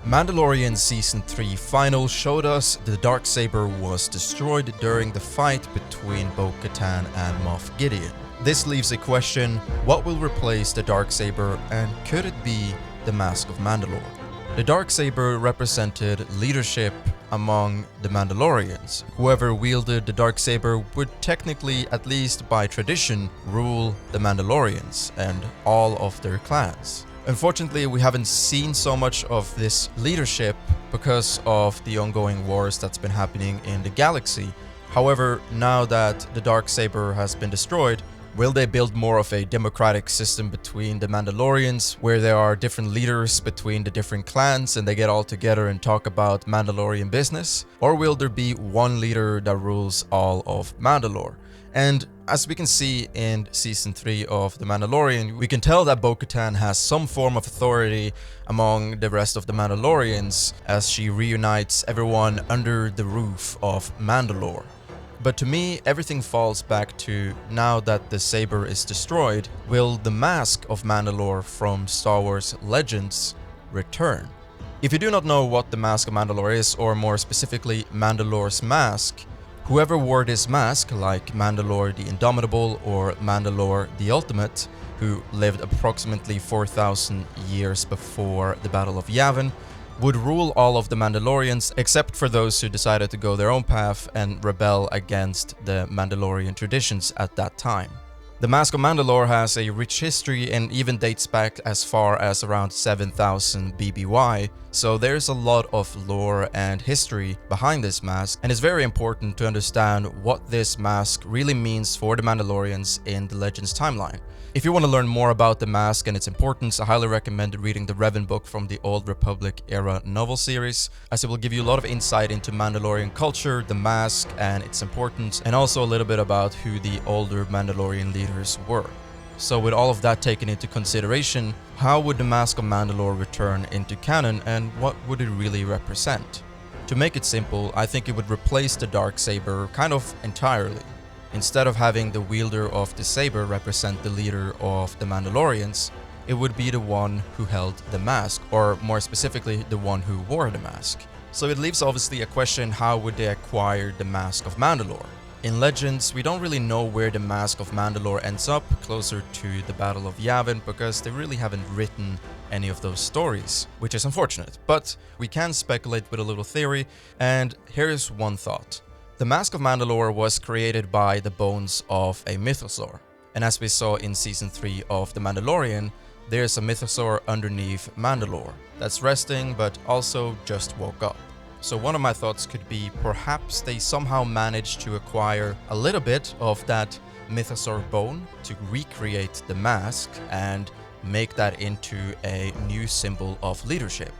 Mandalorian Season 3 final showed us the Darksaber was destroyed during the fight between Bo-Katan and Moff Gideon. This leaves a question: what will replace the Darksaber, and could it be the Mask of Mandalore? The Darksaber represented leadership among the Mandalorians. Whoever wielded the Darksaber would technically, at least by tradition, rule the Mandalorians and all of their clans. Unfortunately, we haven't seen so much of this leadership because of the ongoing wars that's been happening in the galaxy. However, now that the Darksaber has been destroyed, will they build more of a democratic system between the Mandalorians, where there are different leaders between the different clans and they get all together and talk about Mandalorian business? Or will there be one leader that rules all of Mandalore? And as we can see in Season 3 of The Mandalorian, we can tell that Bo-Katan has some form of authority among the rest of the Mandalorians as she reunites everyone under the roof of Mandalore. But to me, everything falls back to, now that the saber is destroyed, will the Mask of Mandalore from Star Wars Legends return? If you do not know what the Mask of Mandalore is, or more specifically Mandalore's mask, whoever wore this mask, like Mandalore the Indomitable or Mandalore the Ultimate, who lived approximately 4,000 years before the Battle of Yavin, would rule all of the Mandalorians except for those who decided to go their own path and rebel against the Mandalorian traditions at that time. The Mask of Mandalore has a rich history and even dates back as far as around 7000 BBY, so there's a lot of lore and history behind this mask, and it's very important to understand what this mask really means for the Mandalorians in the Legends timeline. If you want to learn more about the mask and its importance, I highly recommend reading the Revered book from the Old Republic era novel series, as it will give you a lot of insight into Mandalorian culture, the mask and its importance, and also a little bit about who the older Mandalorian leaders were. So with all of that taken into consideration, how would the Mask of Mandalore return into canon, and what would it really represent? To make it simple, I think it would replace the Darksaber kind of entirely. Instead of having the wielder of the saber represent the leader of the Mandalorians, it would be the one who held the mask, or more specifically, the one who wore the mask. So it leaves obviously a question: how would they acquire the Mask of Mandalore? In Legends, we don't really know where the Mask of Mandalore ends up closer to the Battle of Yavin, because they really haven't written any of those stories, which is unfortunate. But we can speculate with a little theory, and here's one thought. The Mask of Mandalore was created by the bones of a mythosaur, and as we saw in Season 3 of The Mandalorian, there's a mythosaur underneath Mandalore that's resting but also just woke up. So one of my thoughts could be, perhaps they somehow managed to acquire a little bit of that mythosaur bone to recreate the mask and make that into a new symbol of leadership.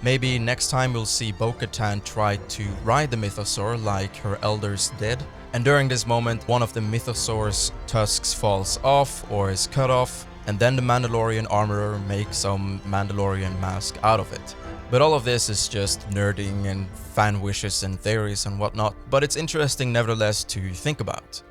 Maybe next time we'll see Bo-Katan try to ride the mythosaur like her elders did, and during this moment one of the mythosaur's tusks falls off or is cut off, and then the Mandalorian armorer makes some Mandalorian mask out of it. But all of this is just nerding and fan wishes and theories and whatnot, but it's interesting nevertheless to think about.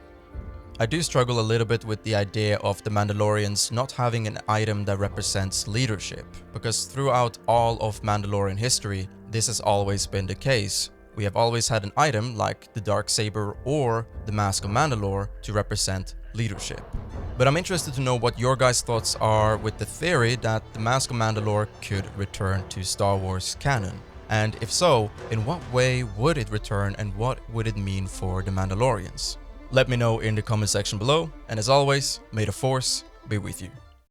I do struggle a little bit with the idea of the Mandalorians not having an item that represents leadership, because throughout all of Mandalorian history, this has always been the case. We have always had an item like the Darksaber or the Mask of Mandalore to represent leadership. But I'm interested to know what your guys' thoughts are with the theory that the Mask of Mandalore could return to Star Wars canon. And if so, in what way would it return, and what would it mean for the Mandalorians? Let me know in the comment section below, and as always, may the Force be with you.